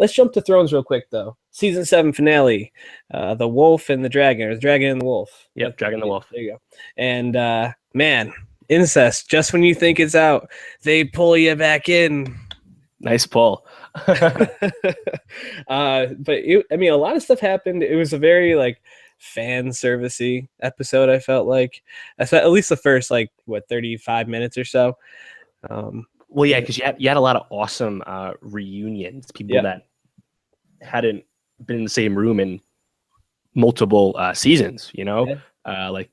let's jump to Thrones real quick, though. Season 7 finale, the Wolf and the Dragon, or the Dragon and the Wolf. Yep, Dragon and the Wolf. There you go. And man, incest. Just when you think it's out, they pull you back in. Nice pull. But I mean, a lot of stuff happened. It was a very like fan servicey episode. I felt like, at least the first 35 minutes or so. Well, yeah, because you had a lot of awesome reunions, people that hadn't been in the same room in multiple seasons, like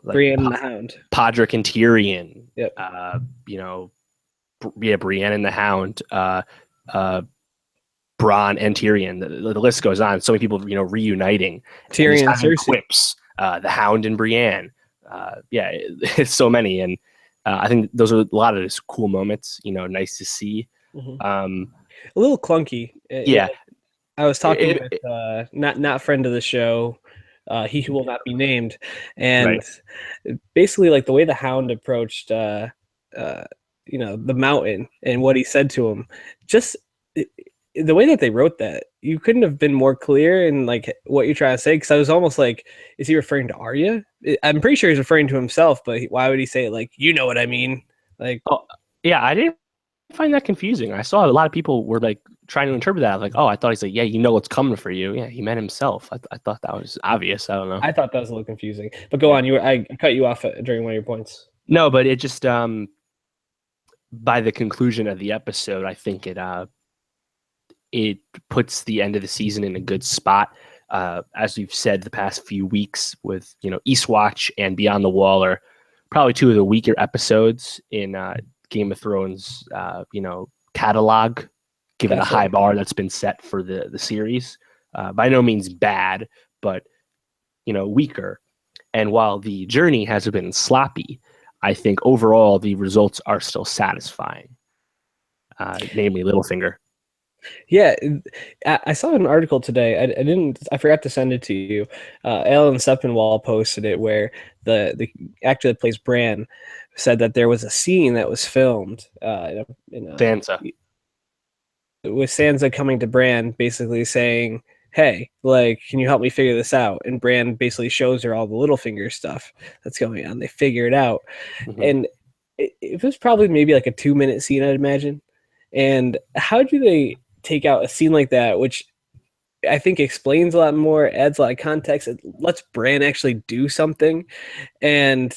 Brienne and the Hound, Podrick and Tyrion, yep. Brienne and the Hound, Bronn and Tyrion. The list goes on. So many people, reuniting. Tyrion and Cersei. Quips, the Hound and Brienne. It's so many, and I think those are a lot of just cool moments. Nice to see. Mm-hmm. A little clunky. I was talking with not friend of the show, he who will not be named, and basically like the way the Hound approached the mountain and what he said to him, just the way that they wrote that, you couldn't have been more clear in like what you're trying to say, because I was almost like, is he referring to Arya? I'm pretty sure he's referring to himself, but why would he say it like, what I mean? Like, I didn't find that confusing. I saw a lot of people were like trying to interpret that like, oh, I thought he's like, what's coming for you. Yeah, he meant himself. I thought that was obvious. I don't know. I thought that was a little confusing, but go on. I cut you off during one of your points. No, but it just by the conclusion of the episode, I think it puts the end of the season in a good spot. As we've said the past few weeks with, Eastwatch and Beyond the Wall are probably two of the weaker episodes in Game of Thrones, catalog, given the high bar that's been set for the series. By no means bad, but, weaker. And while the journey has been sloppy, I think overall the results are still satisfying, namely Littlefinger. Yeah, I saw an article today. I forgot to send it to you. Alan Sepinwall posted it, where the actor that plays Bran said that there was a scene that was filmed Sansa. With Sansa coming to Bran, basically saying, "Hey, like, can you help me figure this out?" And Bran basically shows her all the Littlefinger stuff that's going on. They figure it out, and it was probably maybe like a 2-minute scene, I'd imagine. And how do they take out a scene like that, which I think explains a lot more, adds a lot of context, it lets Bran actually do something, and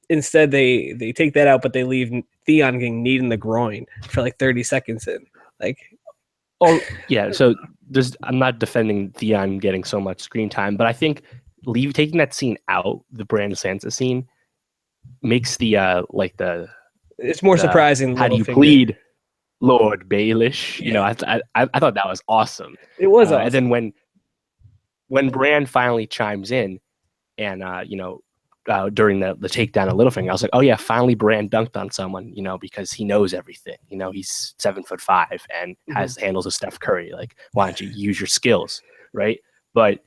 instead they take that out, but they leave Theon getting kneed in the groin for like 30 seconds in. Like, oh yeah, so I'm not defending Theon getting so much screen time, but I think taking that scene out, the Bran Sansa scene, makes the it's more surprising. How do you plead, Lord Baelish? I thought that was awesome. It was awesome. And then when Bran finally chimes in, and during the takedown of Littlefinger, I was like, oh yeah, finally Bran dunked on someone, because he knows everything. He's 7'5" and has handles of Steph Curry. Like, why don't you use your skills, right? But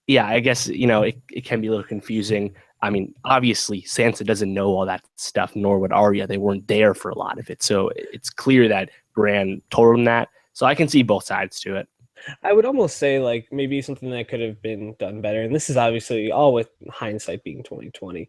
yeah, I guess it can be a little confusing. I mean, obviously, Sansa doesn't know all that stuff, nor would Arya. They weren't there for a lot of it. So it's clear that Bran told him that. So I can see both sides to it. I would almost say like maybe something that could have been done better. And this is obviously all with hindsight being 2020.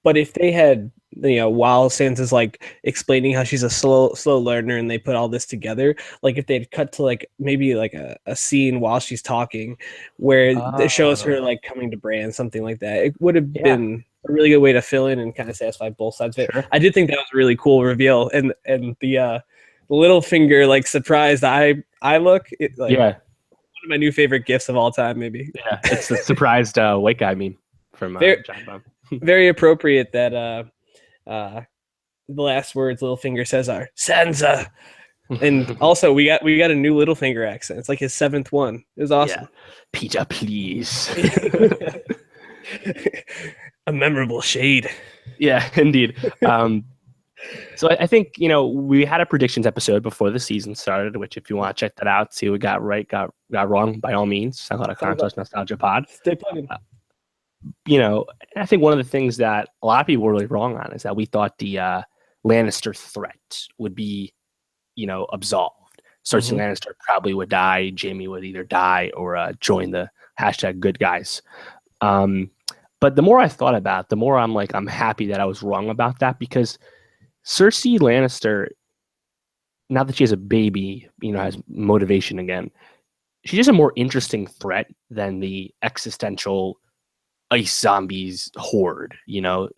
But if they had, while Sansa's like explaining how she's a slow learner and they put all this together, like if they'd cut to like maybe like a scene while she's talking where it shows her like coming to Bran, something like that, it would have been a really good way to fill in and kind of satisfy both sides of it. Sure. I did think that was a really cool reveal, and the Littlefinger like surprised eye look. One of my new favorite gifs of all time, maybe. Yeah, it's the surprised white guy meme from John Bum. Very appropriate that the last words Littlefinger says are Sansa. And also we got a new Littlefinger accent. It's like his 7th one. It was awesome. Yeah. Peter, please. A memorable shade. Yeah, indeed. So I think, we had a predictions episode before the season started, which if you want to check that out, see what we got right, got wrong, by all means, SoundCloud.com/ Nostalgia Pod. Stay plugging. I think one of the things that a lot of people were really wrong on is that we thought the Lannister threat would be, absolved. Cersei Lannister probably would die. Jaime would either die or join the hashtag good guys. But the more I thought about it, the more I'm like, I'm happy that I was wrong about that, because Cersei Lannister, now that she has a baby, has motivation again, she's just a more interesting threat than the existential ice zombies horde,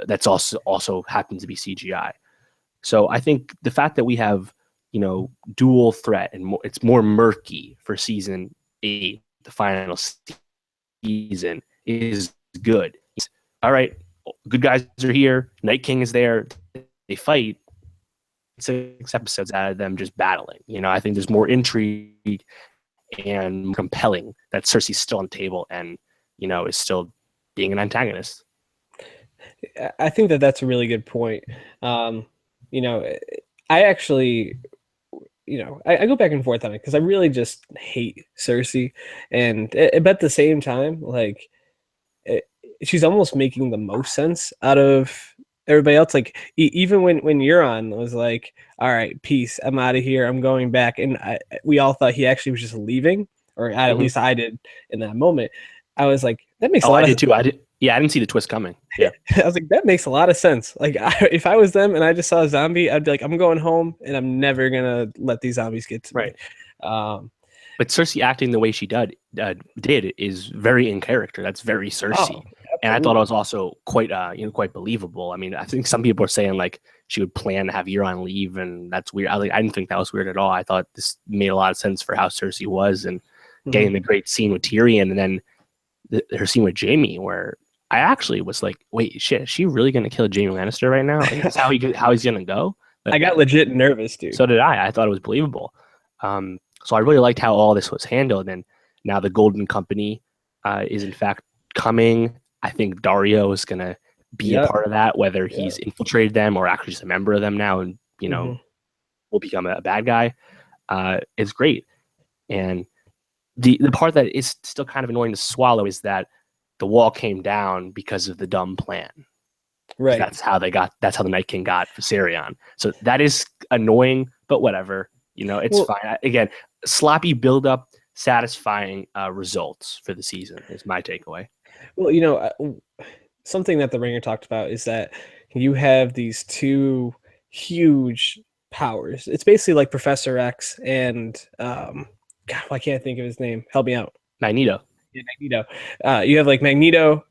that's also happens to be CGI. So I think the fact that we have, dual threat and it's more murky for season 8, the final season, is good. All right, good guys are here. Night King is there. They fight. 6 episodes out of them just battling. I think there's more intrigue and more compelling that Cersei's still on the table and, is still being an antagonist. I think that that's a really good point. You know, I actually, I go back and forth on it because I really just hate Cersei, but at the same time, like, it, she's almost making the most sense out of everybody else. Like, even when Euron was like, "All right, peace, I'm out of here, I'm going back," and we all thought he actually was just leaving, or at Mm-hmm. least I did in that moment. I was like, that makes a Oh, I lot did of too. I did. Yeah, I didn't see the twist coming. Yeah. I was like, that makes a lot of sense. Like, if I was them and I just saw a zombie, I'd be like, I'm going home and I'm never gonna let these zombies get to me. Right. But Cersei acting the way she did is very in character. That's very Cersei. Oh, And I thought it absolutely. was also quite believable. I mean, I think some people are saying like she would plan to have Euron leave, and that's weird. I didn't think that was weird at all. I thought this made a lot of sense for how Cersei was, and getting the great scene with Tyrion, and then her scene with Jaime, where I actually was like, wait, shit, is she really going to kill Jaime Lannister right now? Like, is how he's going to go? I Like, got legit nervous, dude. so did I. I thought it was believable. So I really liked how all this was handled. And now the Golden Company is in fact coming. I think Dario is going to be a Yep. part of that, whether Yep. he's infiltrated them or actually just a member of them now, and will become a bad guy. Is great. And the part that is still kind of annoying to swallow is that the wall came down because of the dumb plan. Right. That's how the Night King got Viserion. So that is annoying, but whatever. It's fine. Again, sloppy build up, satisfying results for the season is my takeaway. Well, something that the Ringer talked about is that you have these two huge powers. It's basically like Professor X and God, why can't I think of his name? Help me out. Magneto. Yeah, Magneto. You have like Magneto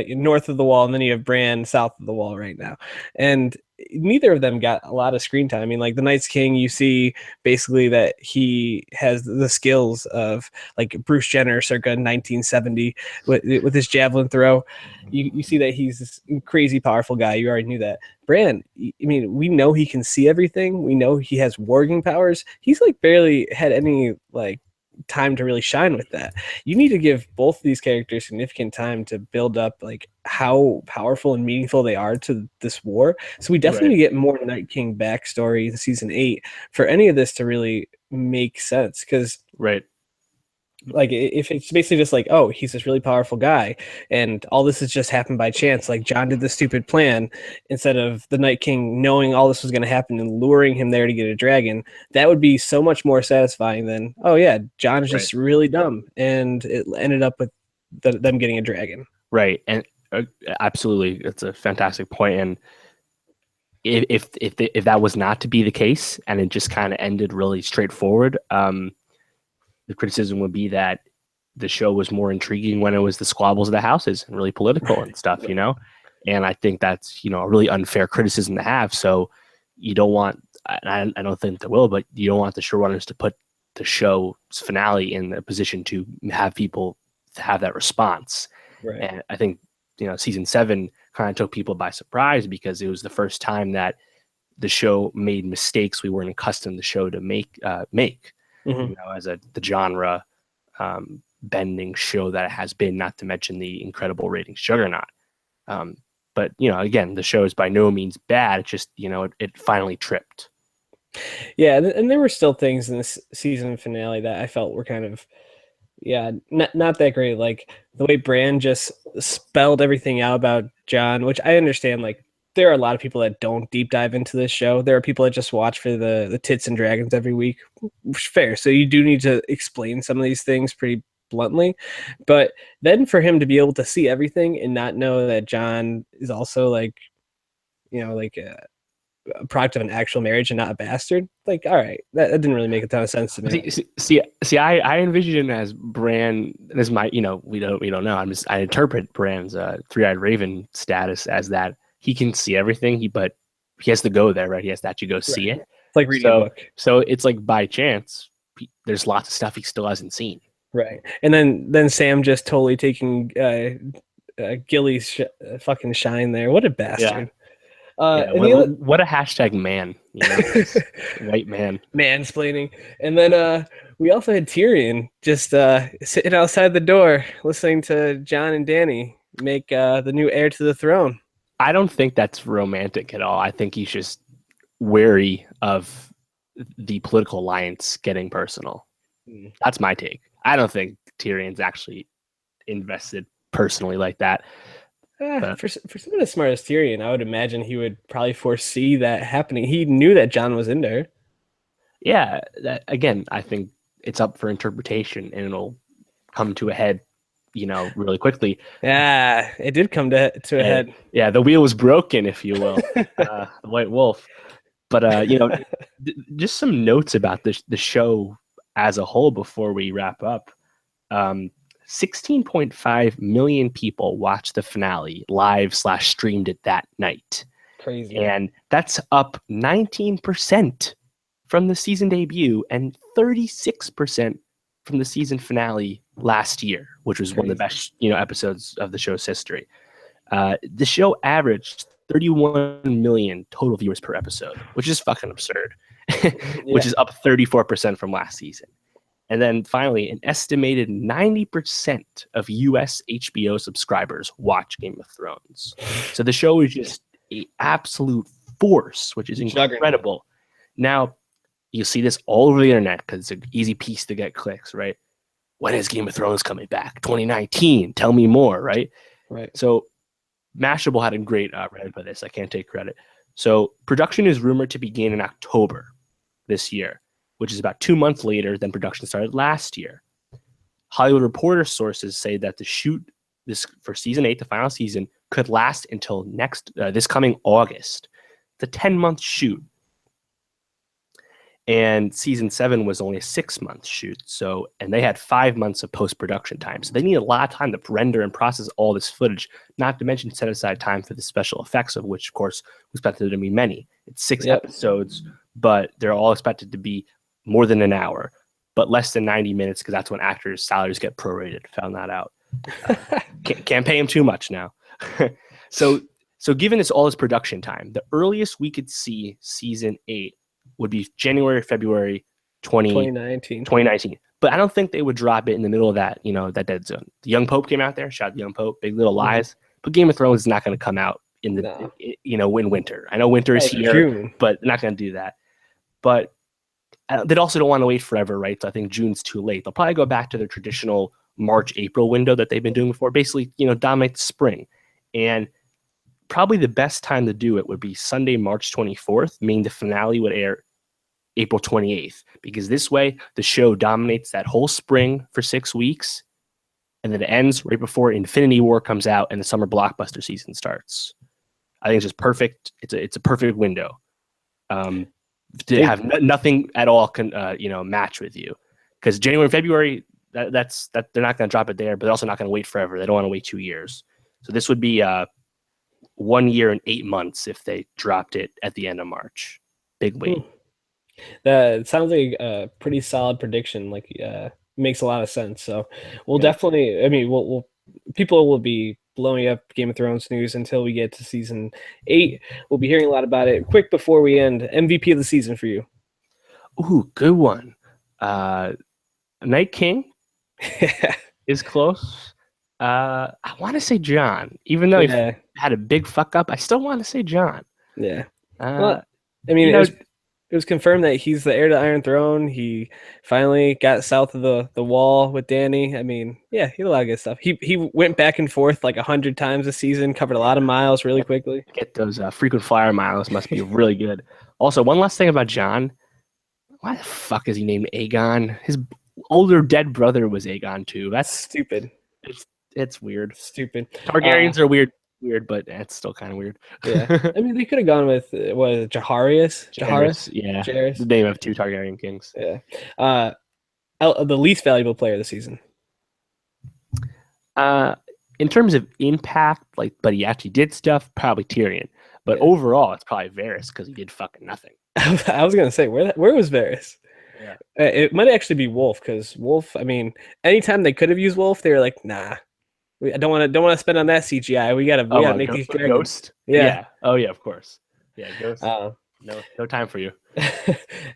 north of the wall, and then you have Bran south of the wall right now. And neither of them got a lot of screen time. I mean, like the Night's King, you see basically that he has the skills of like Bruce Jenner circa 1970 with his javelin throw. You see that he's this crazy powerful guy. You already knew that. Bran, I mean, we know he can see everything. We know he has warging powers. He's like barely had any like time to really shine with that. You need to give both of these characters significant time to build up like how powerful and meaningful they are to this war. So we definitely Right. get more Night King backstory in season 8 for any of this to really make sense. Because Right. like if it's basically just like, oh, he's this really powerful guy and all this has just happened by chance, like John did the stupid plan instead of the Night King knowing all this was going to happen and luring him there to get a dragon, that would be so much more satisfying than, oh yeah, John is just really dumb and it ended up with them getting a dragon. Right. And absolutely, it's a fantastic point. And if that was not to be the case and it just kind of ended really straightforward, the criticism would be that the show was more intriguing when it was the squabbles of the houses and really political and stuff, And I think that's, a really unfair criticism to have. So you don't want, I don't think there will, but you don't want the showrunners to put the show's finale in a position to have people have that response. Right. And I think, season 7 kind of took people by surprise because it was the first time that the show made mistakes we weren't accustomed the show to make. As the genre bending show that it has been, not to mention the incredible ratings juggernaut. But again, the show is by no means bad. It's just it finally tripped. Yeah, and there were still things in this season finale that I felt were kind of not that great. Like the way Bran just spelled everything out about John, which I understand. Like there are a lot of people that don't deep dive into this show. There are people that just watch for the tits and dragons every week. Fair. So you do need to explain some of these things pretty bluntly. But then for him to be able to see everything and not know that John is also like, like a product of an actual marriage and not a bastard. Like, all right, that didn't really make a ton of sense to me. I envision him as Bran. This is my, we don't know. I interpret Bran's three-eyed raven status as that he can see everything, but he has to go there, right? He has to actually go see it. It's like reading a book. So it's like by chance, there's lots of stuff he still hasn't seen. Right, and then Sam just totally taking Gilly's fucking shine there. What a bastard! Yeah, what a hashtag man, white man mansplaining. And then we also had Tyrion just sitting outside the door listening to Jon and Dany make the new heir to the throne. I don't think that's romantic at all. I think he's just wary of the political alliance getting personal. That's my take. I don't think Tyrion's actually invested personally like that. For someone as smart as Tyrion, I would imagine he would probably foresee that happening. He knew that Jon was in there. Yeah, again, I think it's up for interpretation, and it'll come to a head, really quickly. Yeah, it did come to a head. Yeah, the wheel was broken, if you will. The White Wolf. But just some notes about the show as a whole before we wrap up. 16.5 million people watched the finale live/streamed it that night. Crazy. And that's up 19% from the season debut and 36% from the season finale last year, which was one of the best, episodes of the show's history. The show averaged 31 million total viewers per episode, which is fucking absurd, which is up 34% from last season. And then finally, an estimated 90% of US HBO subscribers watch Game of Thrones. So the show is just an absolute force, which is incredible. Now, you see this all over the internet because it's an easy piece to get clicks, right? When is Game of Thrones coming back? 2019. Tell me more, right? Right. So Mashable had a great Reddit for this. I can't take credit. So production is rumored to begin in October this year, which is about 2 months later than production started last year. Hollywood Reporter sources say that the shoot for season 8, the final season, could last until this coming August. It's a 10-month shoot. And season 7 was only a 6-month shoot. And they had 5 months of post-production time. So they need a lot of time to render and process all this footage, not to mention set aside time for the special effects, of which, of course, was expected to be many. It's 6 episodes, but they're all expected to be more than an hour, but less than 90 minutes because that's when actors' salaries get prorated. Found that out. Can't pay them too much now. So given all this production time, the earliest we could see season 8 would be January, February 2019. But I don't think they would drop it in the middle of that, that dead zone. The Young Pope came out there, shot the Young Pope, Big Little Lies. But Game of Thrones is not going to come out in in winter. I know winter is here, June. But they're not going to do that. But they also don't want to wait forever, right? So I think June's too late. They'll probably go back to their traditional March, April window that they've been doing before, basically, dominate the spring. And probably the best time to do it would be Sunday, March 24th, meaning the finale would air April 28th, because this way the show dominates that whole spring for 6 weeks, and then it ends right before Infinity War comes out and the summer blockbuster season starts. I think it's just perfect. It's a perfect window. To have nothing at all can match with you, because January and February that's they're not going to drop it there, but they're also not going to wait forever. They don't want to wait 2 years. So this would be 1 year and 8 months if they dropped it at the end of March. Big wait. That sounds like a pretty solid prediction. Like, makes a lot of sense. So we'll definitely. I mean, we'll people will be blowing up Game of Thrones news until we get to season 8. We'll be hearing a lot about it. Quick before we end, MVP of the season for you. Ooh, good one. Night King is close. I want to say Jon, even though he had a big fuck up. I still want to say Jon. Yeah. Well, I mean, it was confirmed that he's the heir to the Iron Throne. He finally got south of the wall with Danny. I mean, yeah, he had a lot of good stuff. He went back and forth like 100 times a season, covered a lot of miles really quickly. Get those frequent flyer miles must be really good. Also, one last thing about John. Why the fuck is he named Aegon? His older dead brother was Aegon too. That's Stupid. it's weird. Stupid. Targaryens are weird, but it's still kind of weird. Yeah. I mean, they could have gone with what is it, Jaharius? Jaehaerys, yeah, Jaehaerys? the name of two Targaryen kings. Yeah. The least valuable player of the season. In terms of impact, like, but he actually did stuff. Probably Tyrion, but overall, it's probably Varys because he did fucking nothing. I was gonna say where was Varys? Yeah. It might actually be Wolf because Wolf. I mean, anytime they could have used Wolf, they were like, nah, I don't want to spend on that CGI. We gotta make these dragons. Ghost. Yeah. Oh yeah, of course. Yeah, Ghost. No time for you.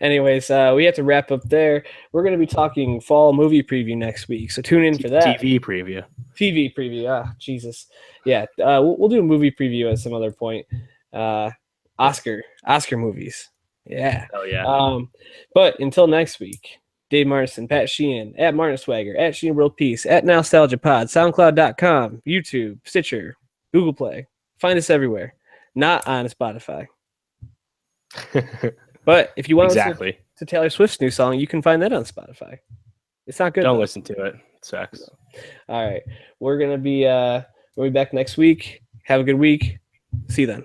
Anyways, we have to wrap up there. We're going to be talking fall movie preview next week, so tune in for that. TV preview. TV preview. Ah, Jesus. Yeah, we'll do a movie preview at some other point. Oscar movies. Yeah. Oh yeah. But until next week, Dave Martinson, Pat Sheehan, at Martin Swagger, at Sheehan World Peace, at Nowstalgia Pod, SoundCloud.com, YouTube, Stitcher, Google Play. Find us everywhere. Not on Spotify. But if you want to listen to Taylor Swift's new song, you can find that on Spotify. It's not good. Don't listen to it. It sucks. No. All right. We'll be back next week. Have a good week. See you then.